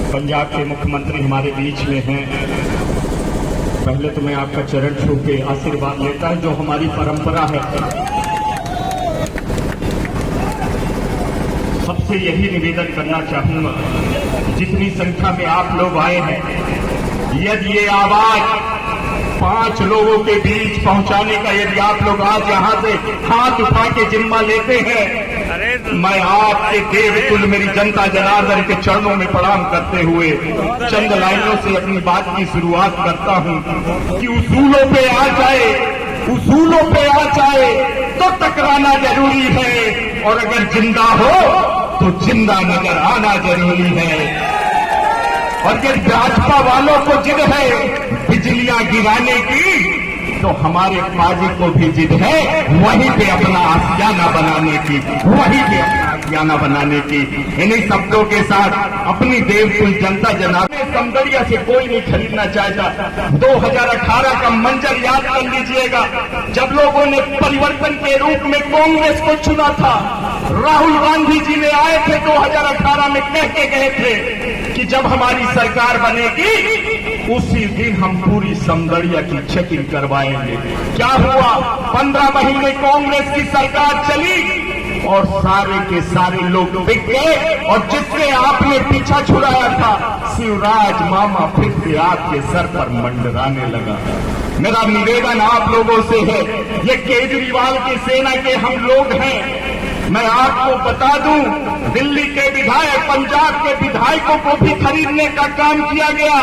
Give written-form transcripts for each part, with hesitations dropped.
पंजाब के मुख्यमंत्री हमारे बीच में हैं। पहले तो मैं आपका चरण छू के आशीर्वाद लेता हूं, जो हमारी परंपरा है। सबसे यही निवेदन करना चाहूंगा, जितनी संख्या में आप लोग आए हैं, यदि ये आवाज 5 लोगों के बीच पहुंचाने का यदि आप लोग आज यहां से हाथ उठा के जिम्मा लेते हैं, मैं आपके देवतुल्य मेरी जनता जनार्दन के चरणों में प्रणाम करते हुए चंद लाइनों से अपनी बात की शुरुआत करता हूं कि उसूलों पे आ जाए, उसूलों पे आ जाए तो टकराना जरूरी है, और अगर जिंदा हो तो जिंदा नजर आना जरूरी है। और यदि भाजपा वालों को जिद है बिजलियां गिराने की, तो हमारे पाजी को भी जिद है वहीं पे अपना आशियाना बनाने की, वहीं पे अपना आशियाना बनाने की। इन्हीं शब्दों के साथ अपनी देवकुल जनता जनार्दन समदड़िया से कोई नहीं खरीदना चाहता। 2018 का मंजर याद कर लीजिएगा, जब लोगों ने परिवर्तन के रूप में कांग्रेस को चुना था। राहुल गांधी जी ने आए थे 2018 में, कह के गए थे कि जब हमारी सरकार बनेगी उसी दिन हम पूरी समदड़िया की चेकिंग करवाएंगे। क्या हुआ? 15 महीने कांग्रेस की सरकार चली और सारे के सारे लोग बिक गए, और जिससे आपने पीछा छुड़ाया था शिवराज मामा फिर से आपके सर पर मंडराने लगा। मेरा निवेदन आप लोगों से है, ये केजरीवाल की सेना के हम लोग हैं। मैं आपको बता दूं, दिल्ली के विधायक, पंजाब के विधायकों को भी खरीदने का काम किया गया,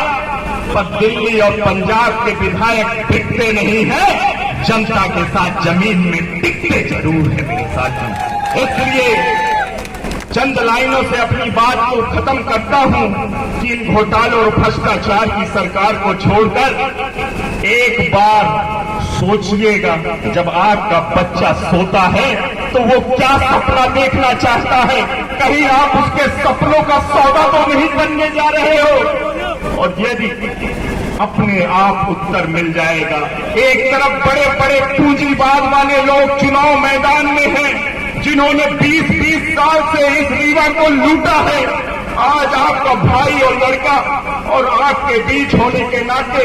पर दिल्ली और पंजाब के विधायक टिकते नहीं हैं, जनता के साथ जमीन में टिकते जरूर है मेरे साथी। इसलिए चंद लाइनों से अपनी बात को खत्म करता हूं कि इन घोटालों और भ्रष्टाचार की सरकार को छोड़कर एक बार सोचिएगा, जब आपका बच्चा सोता है तो वो क्या सपना देखना चाहता है? कहीं आप उसके सपनों का सौदा तो नहीं बनने जा रहे हो? और यदि अपने आप उत्तर मिल जाएगा। एक तरफ बड़े बड़े पूंजीवाद वाले लोग चुनाव मैदान में हैं, जिन्होंने 20-20 साल से इस रीवा को लूटा है। आज आपका भाई और लड़का और आपके बीच होने के नाते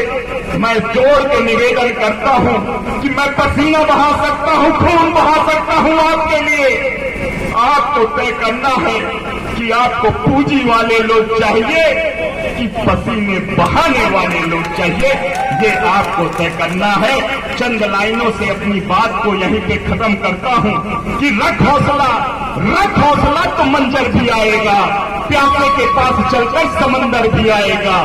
मैं जोड़ के निवेदन करता हूं कि मैं पसीना बहा सकता हूं, खून बहा सकता हूं आपके लिए। आपको तय करना है कि आपको पूंजी वाले लोग चाहिए कि पसीने बहाने वाले लोग चाहिए, ये आपको तय करना है। चंद लाइनों से अपनी बात को यहीं पे खत्म करता हूं कि रख हौसला तो मंजर भी आएगा, प्यासे के पास चलकर समंदर भी आएगा।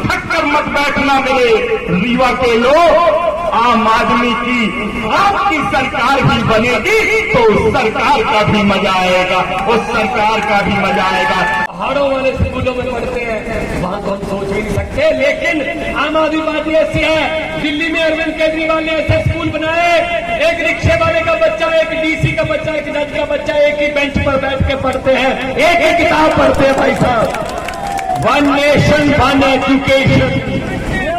थक कर मत बैठना मेरे रीवा के लोग, आम आदमी की आपकी सरकार भी बनेगी तो उस सरकार का भी मजा आएगा, उस सरकार का भी मजा आएगा। पहाड़ों वाले स्कूलों में पढ़ते हैं, वहां तो हम सोच ही नहीं सकते, लेकिन आम आदमी पार्टी ऐसी है। दिल्ली में अरविंद केजरीवाल ने ऐसे स्कूल बनाए, एक रिक्शे वाले का बच्चा, एक डीसी का बच्चा, एक जज का बच्चा एक ही बेंच पर बैठ के पढ़ते हैं, एक ही किताब पढ़ते हैं भाई साहब। वन नेशन वन एजुकेशन,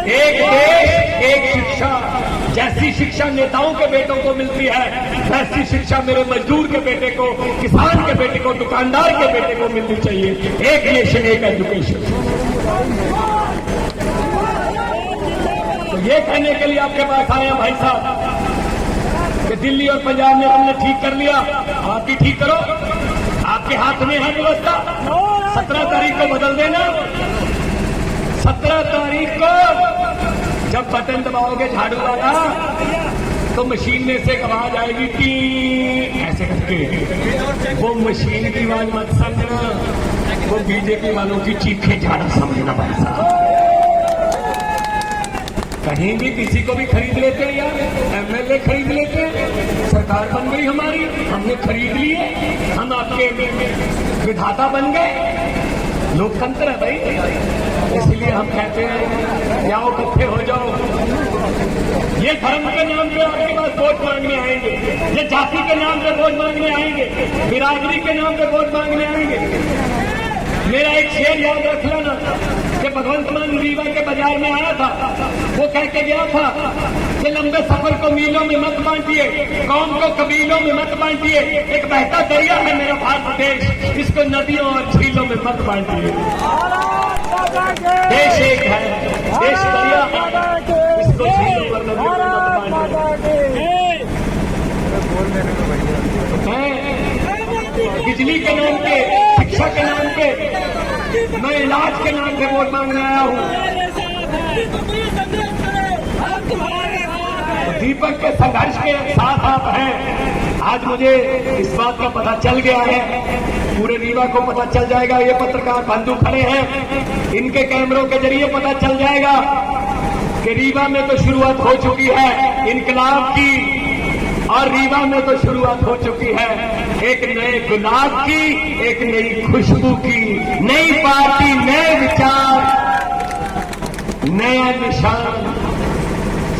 एक देश एक शिक्षा। जैसी शिक्षा नेताओं के बेटों को मिलती है, वैसी शिक्षा मेरे मजदूर के बेटे को, किसान के बेटे को, दुकानदार के बेटे को मिलनी चाहिए। एक नेशन एक एजुकेशन। तो ये कहने के लिए आपके पास आए हैं भाई साहब कि दिल्ली और पंजाब में हमने ठीक कर लिया, आप भी ठीक करो। आपके हाथ में है व्यवस्था। 17 तारीख को बदल देना। 17 तारीख को जब बटन दबाओगे झाड़ू वाला, तो मशीन में से एक आवाज आएगी टी ऐसे करके। वो मशीन की आवाज मत समझना, वो बीजेपी वालों की चीखें झाड़ा समझना भाई साहब। कहीं भी किसी को भी खरीद लेते हैं यार, एमएलए खरीद लेते हैं। सरकार बन गई हमारी, हमने खरीद लिए, हम आपके विधाता बन गए। लोकतंत्र है भाई, इसलिए हम कहते हैं जाओ इकट्ठे हो जाओ। ये धर्म के नाम पे आपके पास वोट मांगने आएंगे, ये जाति के नाम पे वोट मांगने आएंगे, बिरादरी के नाम पे वोट मांगने आएंगे। मेरा एक शेर याद रख लेना कि भगवंत मान रीवा के बाजार में आया था, वो कह के गया था कि लंबे सफर को मीलों में मत बांटिए, कौम को कबीलों में मत बांटिए। एक बहता दरिया है मेरा भारत देश, इसको नदियों और झीलों में मत बांटिए। देश दरिया इसको छीन पर मत बिजली के नाम पे, शिक्षा के नाम पे, मैं इलाज के नाम पे वोट मांगने आया हूँ। दीपक के संघर्ष के साथ आप हैं। आज मुझे इस बात का पता चल गया है, पूरे रीवा को पता चल जाएगा। ये पत्रकार बंधु खड़े हैं, इनके कैमरों के जरिए पता चल जाएगा कि रीवा में तो शुरुआत हो चुकी है इनकलाब की, और रीवा में तो शुरुआत हो चुकी है एक नए गुलाब की, एक नई खुशबू की, नई पार्टी, नए विचार, नया निशान।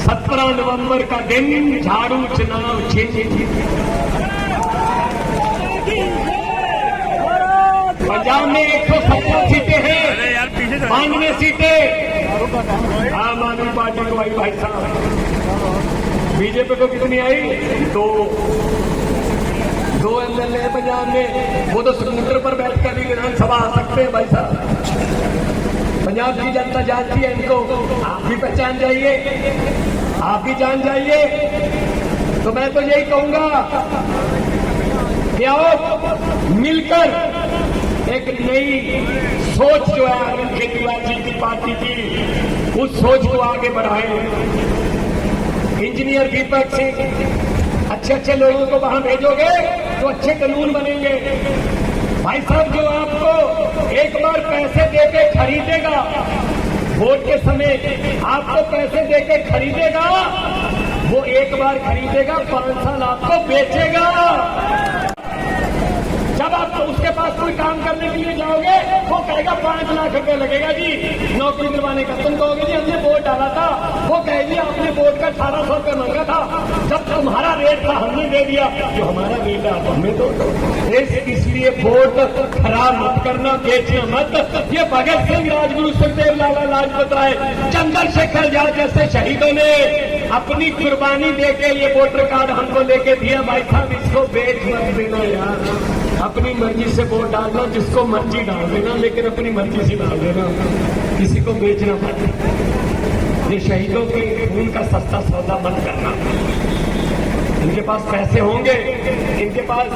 17 नवंबर का दिन झाड़ू चुनाव चिन्ह। पंजाब में 170 सीटें हैं, 92 सीटें आम आदमी पार्टी को आई। भाई साहब बीजेपी को कितनी आई? दो एमएलए है पंजाब में, वो तो स्कूटर पर बैठकर भी विधानसभा आ सकते हैं। भाई साहब पंजाब की जनता जानती है इनको, आप भी पहचान जाइए, आप भी जान जाइए। तो मैं तो यही कहूंगा कि आओ मिलकर एक नई सोच जो है अरविंद केजरीवाल जी की पार्टी की, उस सोच को आगे बढ़ाएं। इंजीनियर दीपक सिंह, अच्छे लोगों को वहां भेजोगे तो अच्छे कानून बनेंगे। भाई साहब जो आपको एक बार पैसे देके खरीदेगा, वोट के समय आपको पैसे देके खरीदेगा, वो एक बार खरीदेगा, 5 साल आपको बेचेगा। जब आप तो उसके पास कोई काम करने के लिए जाओगे, वो कहेगा 5 लाख रुपए लगेगा जी नौकरी दिलवाने का। तुम कहोगे जी हमने वोट डाला था, वो कहेगी आपने वोट का 1800 रुपये मांगा था, जब तुम्हारा रेट था हमने दे दिया, जो हमारा रेट है आप हमें दो। इसलिए वोट खराब मत करना, बेचना मत। ये भगत सिंह, राजगुरु, सुखदेव, लाला लाजपत राय, चंद्रशेखर आजाद जैसे शहीदों ने अपनी कुर्बानी देके ये वोटर कार्ड हमको लेके दिया। भाई साहब इसको बेच मत देना यार, अपनी मर्जी से वोट डालना, जिसको मर्जी डाल देना, लेकिन अपनी मर्जी से डाल देना, किसी को बेचना मत। ये शहीदों के खून का सस्ता सौदा मत करना। इनके पास पैसे होंगे, इनके पास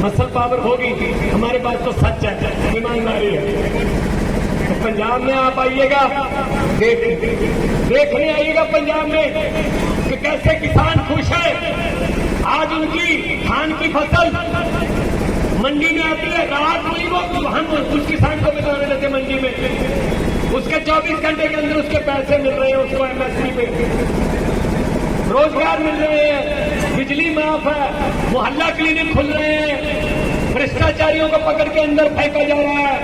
मसल पावर होगी, हमारे पास तो सच है, ईमानदारी है। तो पंजाब में आप आइएगा, देखने आइएगा पंजाब में कि कैसे किसान खुश है। आज उनकी धान की फसल मंडी में आती है, रात में वो हम उस किसान को बिताने देते मंडी में, उसके 24 घंटे के अंदर उसके पैसे मिल रहे हैं, उसको एमएसपी पे रोजगार मिल रहे हैं, बिजली माफ है, मोहल्ला क्लिनिक खुल रहे हैं, भ्रष्टाचारियों को पकड़ के अंदर फेंका जा रहा है,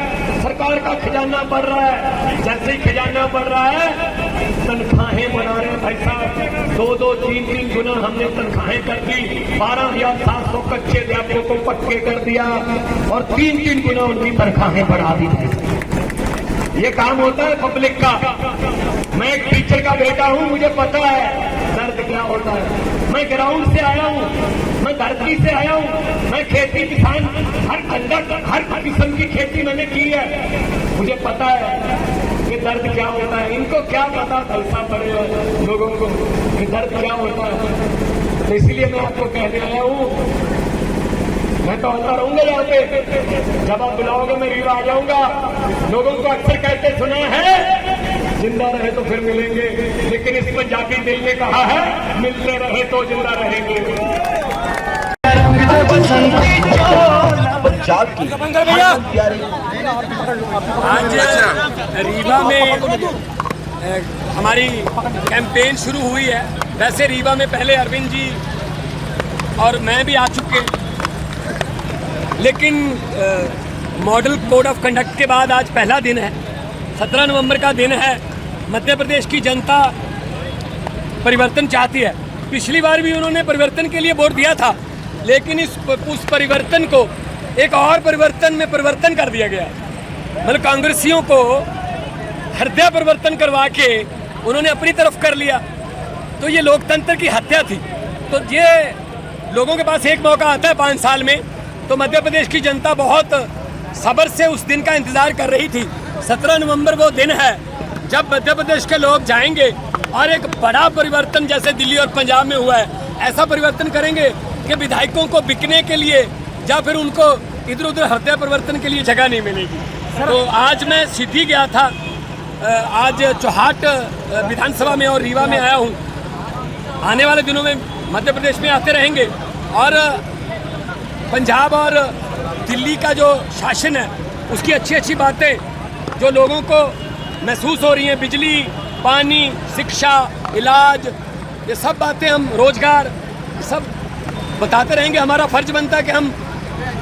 सरकार का खजाना बढ़ रहा है। जैसे ही खजाना बढ़ रहा है, तनख्वाहें बढ़ा रहे हैं। भाई साहब 2-2, 3-3 गुना हमने तनख्वाहें कर दी, 12,700 कच्चे अध्यापकों को पक्के कर दिया, और 3-3 गुना उनकी तनख्वाहें बढ़ा दी। ये काम होता है पब्लिक का। मैं एक टीचर का बेटा हूं, मुझे पता है दर्द क्या होता है। मैं ग्राउंड से आया हूं, मैं धरती से आया हूं, मैं खेती किसान, हर किस्म की खेती मैंने की है, मुझे पता है कि दर्द क्या होता है। इनको क्या पता पैसा पड़े लोगों को कि दर्द क्या होता है। तो इसलिए मैं आपको कहने आया हूं, मैं तो आता रहूंगा यहाँ पे, जब आप बुलाओगे मैं रीवा आ जाऊंगा। लोगों को अक्सर कहते सुना है, जिंदा रहे तो फिर मिलेंगे, लेकिन इस पंजाबी दिल ने कहा है मिलते रहे तो जिंदा रहेंगे। पंजाब की आज रीवा में हमारी कैंपेन शुरू हुई है। वैसे रीवा में पहले अरविंद जी और मैं भी आ चुके, लेकिन मॉडल कोड ऑफ कंडक्ट के बाद आज पहला दिन है, 17 नवंबर का दिन है। मध्य प्रदेश की जनता परिवर्तन चाहती है। पिछली बार भी उन्होंने परिवर्तन के लिए वोट दिया था, लेकिन उस परिवर्तन को एक और परिवर्तन में परिवर्तन कर दिया गया। मतलब कांग्रेसियों को हृदय परिवर्तन करवा के उन्होंने अपनी तरफ कर लिया, तो ये लोकतंत्र की हत्या थी। तो ये लोगों के पास एक मौका आता है 5 साल में, तो मध्य प्रदेश की जनता बहुत सब्र से उस दिन का इंतजार कर रही थी। 17 नवंबर वो दिन है जब मध्य प्रदेश के लोग जाएंगे और एक बड़ा परिवर्तन जैसे दिल्ली और पंजाब में हुआ है, ऐसा परिवर्तन करेंगे कि विधायकों को बिकने के लिए या फिर उनको इधर उधर हत्या परिवर्तन के लिए जगह नहीं मिलेगी। तो आज मैं सीधी गया था, आज चौहाट विधानसभा में और रीवा में आया हूँ। आने वाले दिनों में मध्य प्रदेश में आते रहेंगे और पंजाब और दिल्ली का जो शासन है उसकी अच्छी अच्छी बातें जो लोगों को महसूस हो रही हैं, बिजली, पानी, शिक्षा, इलाज, ये सब बातें, हम रोजगार, सब बताते रहेंगे। हमारा फर्ज बनता है कि हम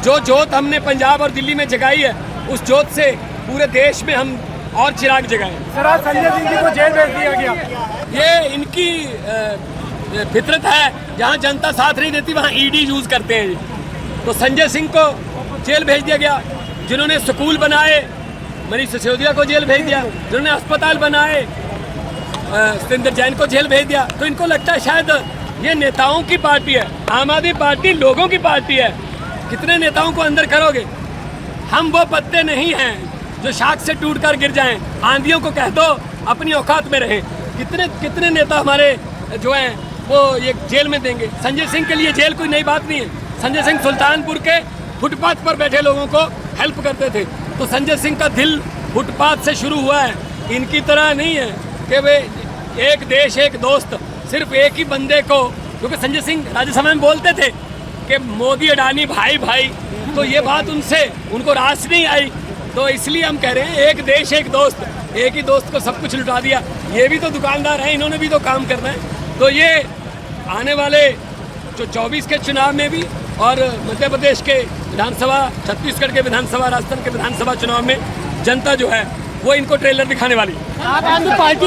जो जोत हमने पंजाब और दिल्ली में जगाई है उस जोत से पूरे देश में हम और चिराग जगाएं। सर, आज संजय सिंह जी को जेल भेज दिया गया। ये इनकी फितरत है, जहाँ जनता साथ नहीं देती वहाँ ईडी यूज करते हैं। तो संजय सिंह को जेल भेज दिया गया। जिन्होंने स्कूल बनाए मनीष सिसोदिया को जेल भेज दिया, जिन्होंने अस्पताल बनाए सतेंद्र जैन को जेल भेज दिया। तो इनको लगता है शायद ये नेताओं की पार्टी है, आम आदमी पार्टी लोगों की पार्टी है। कितने नेताओं को अंदर करोगे? हम वो पत्ते नहीं हैं जो शाख से टूटकर गिर जाएं। आंधियों को कह दो अपनी औकात में रहें। कितने नेता हमारे जो हैं वो ये जेल में देंगे? संजय सिंह के लिए जेल कोई नई बात नहीं है। संजय सिंह सुल्तानपुर के फुटपाथ पर बैठे लोगों को हेल्प करते थे। तो संजय सिंह का दिल फुटपाथ से शुरू हुआ है। इनकी तरह नहीं है कि वे एक देश एक दोस्त, सिर्फ एक ही बंदे को, क्योंकि संजय सिंह राज्यसभा में बोलते थे कि मोदी अडानी भाई भाई, तो ये बात उनको रास नहीं आई। तो इसलिए हम कह रहे हैं एक देश एक दोस्त, एक ही दोस्त को सब कुछ लुटा दिया। ये भी तो दुकानदार हैं, इन्होंने भी तो काम करना है। तो ये आने वाले जो 24 के चुनाव में भी और मध्य प्रदेश के विधानसभा, छत्तीसगढ़ के विधानसभा, राजस्थान के विधानसभा चुनाव में जनता जो है वो इनको ट्रेलर दिखाने वाली। आप आदमी पार्टी